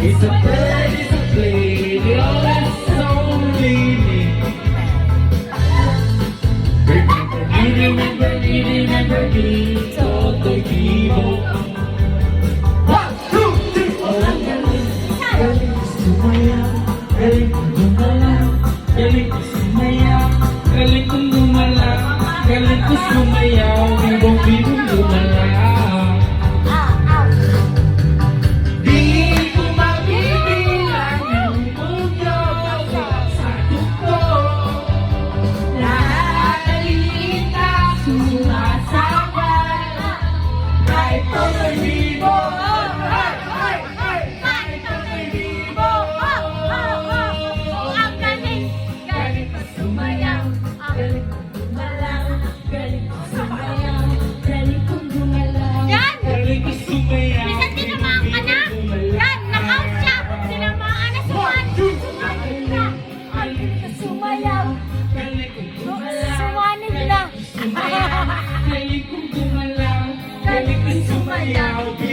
It's a bird, it's a plane, they all have only me. Remember me, Totoy Vivo. One, two, three, oh, ang galing. Galing ko sumayaw, galing ko gumalaw, galing ko sumayaw, galing ko gumalaw, galing ko sumayaw, bibong-bibong gumalaw. Sumayaw.